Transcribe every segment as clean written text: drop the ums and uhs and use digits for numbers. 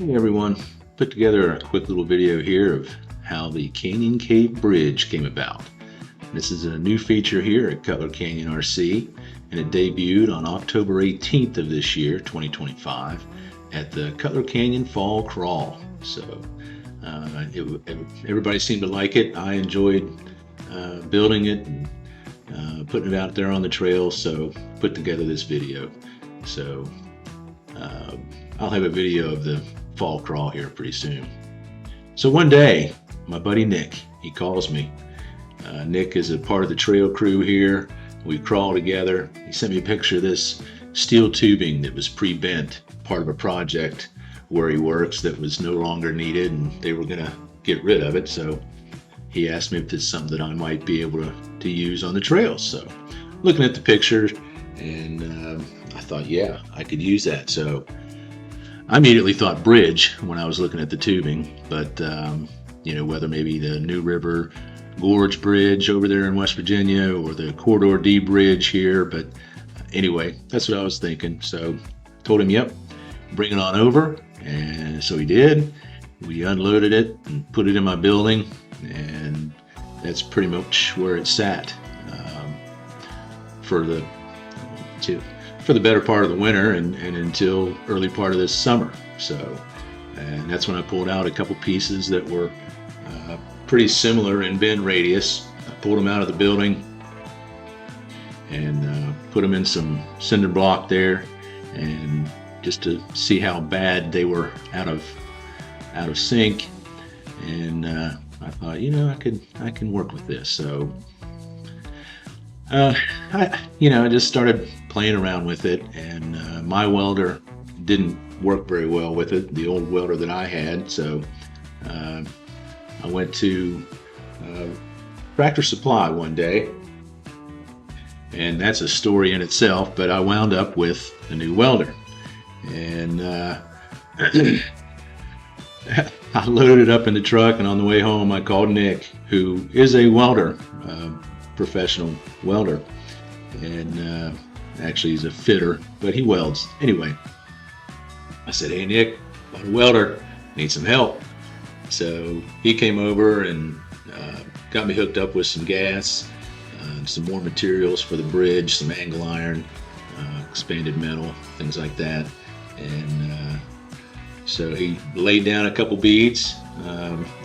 Hey everyone, put together a quick little video here of how the Canyon Cave Bridge came about. This is a new feature here at Cutler Canyon RC, and it debuted on October 18th of this year, 2025, at the Cutler Canyon Fall Crawl. So everybody seemed to like it. I enjoyed building it and putting it out there on the trail, so put together this video. So I'll have a video of the fall crawl here pretty soon. So one day, my buddy Nick, he calls me. Nick is a part of the trail crew here. We crawl together. He sent me a picture of this steel tubing that was pre-bent, part of a project where he works that was no longer needed, and they were gonna get rid of it. So he asked me if it's something that I might be able to use on the trails. So looking at the picture, and I thought, yeah, I could use that. So I immediately thought bridge when I was looking at the tubing, but whether maybe the New River Gorge Bridge over there in West Virginia or the Corridor D Bridge here. But anyway, that's what I was thinking. So told him, yep, bring it on over. And so he did. We unloaded it and put it in my building, and that's pretty much where it sat for the better part of the winter and until early part of this summer. So, and that's when I pulled out a couple pieces that were pretty similar in bend radius. I pulled them out of the building and put them in some cinder block there, and just to see how bad they were out of sync. And I thought, I can work with this. So I just started playing around with it, and my welder didn't work very well with it, the old welder that I had. So I went to Tractor Supply one day, and that's a story in itself, but I wound up with a new welder. And I loaded it up in the truck, and on the way home I called Nick, who is a welder, professional welder, and actually he's a fitter, but he welds. Anyway, I said, hey Nick, bought a welder, need some help. So he came over and got me hooked up with some gas, some more materials for the bridge, some angle iron, expanded metal, things like that. And so he laid down a couple beads.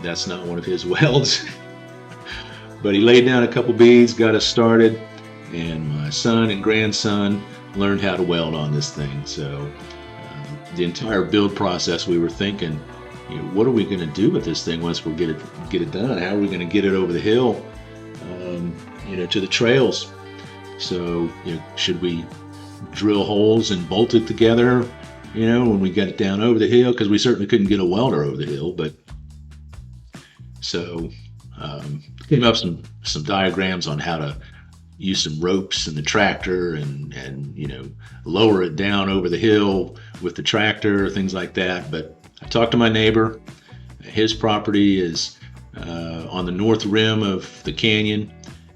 That's not one of his welds. But he laid down a couple beads, got us started, and my son and grandson learned how to weld on this thing. So the entire build process, we were thinking, what are we going to do with this thing once we get it done? How are we going to get it over the hill, to the trails? So should we drill holes and bolt it together, when we got it down over the hill? Because we certainly couldn't get a welder over the hill. But so came up some diagrams on how to use some ropes in the tractor and lower it down over the hill with the tractor, things like that. But I talked to my neighbor. His property is on the north rim of the canyon,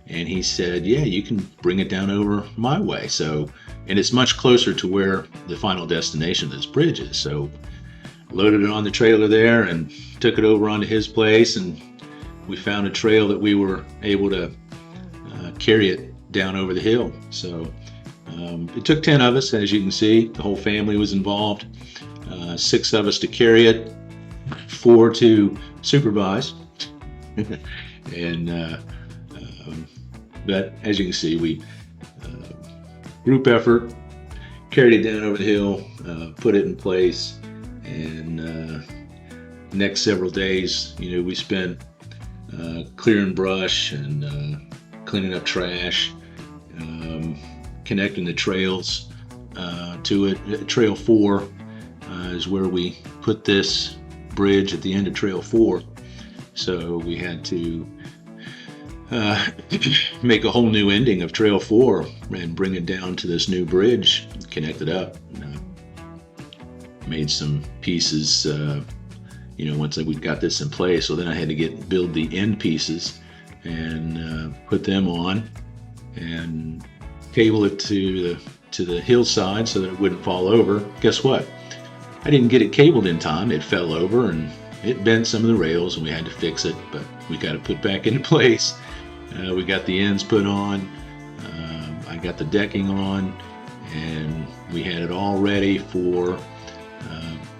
and he said, yeah, you can bring it down over my way. So, and it's much closer to where the final destination of this bridge is. So loaded it on the trailer there and took it over onto his place, and we found a trail that we were able to carry it down over the hill. So it took 10 of us, as you can see. The whole family was involved. 6 of us to carry it, 4 to supervise. And but as you can see, we group effort, carried it down over the hill, put it in place, and next several days, we spent clearing brush and cleaning up trash, connecting the trails to it. Trail 4 is where we put this bridge at the end of Trail 4. So we had to make a whole new ending of Trail 4 and bring it down to this new bridge, connect it up. Made some pieces, once we got this in place. So then I had to build the end pieces and put them on and cable it to the hillside so that it wouldn't fall over. Guess what? I didn't get it cabled in time. It fell over and it bent some of the rails, and we had to fix it, but we got it put back into place. We got the ends put on. I got the decking on, and we had it all ready for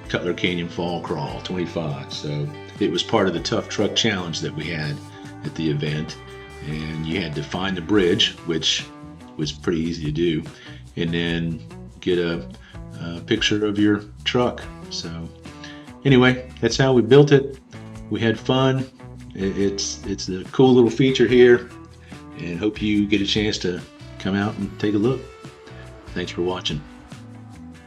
Cutler Canyon Fall Crawl 25. So it was part of the Tough Truck Challenge that we had at the event, and you had to find the bridge, which was pretty easy to do, and then get a picture of your truck. So anyway, that's how we built it. We had fun. It's a cool little feature here, and hope you get a chance to come out and take a look. Thanks for watching.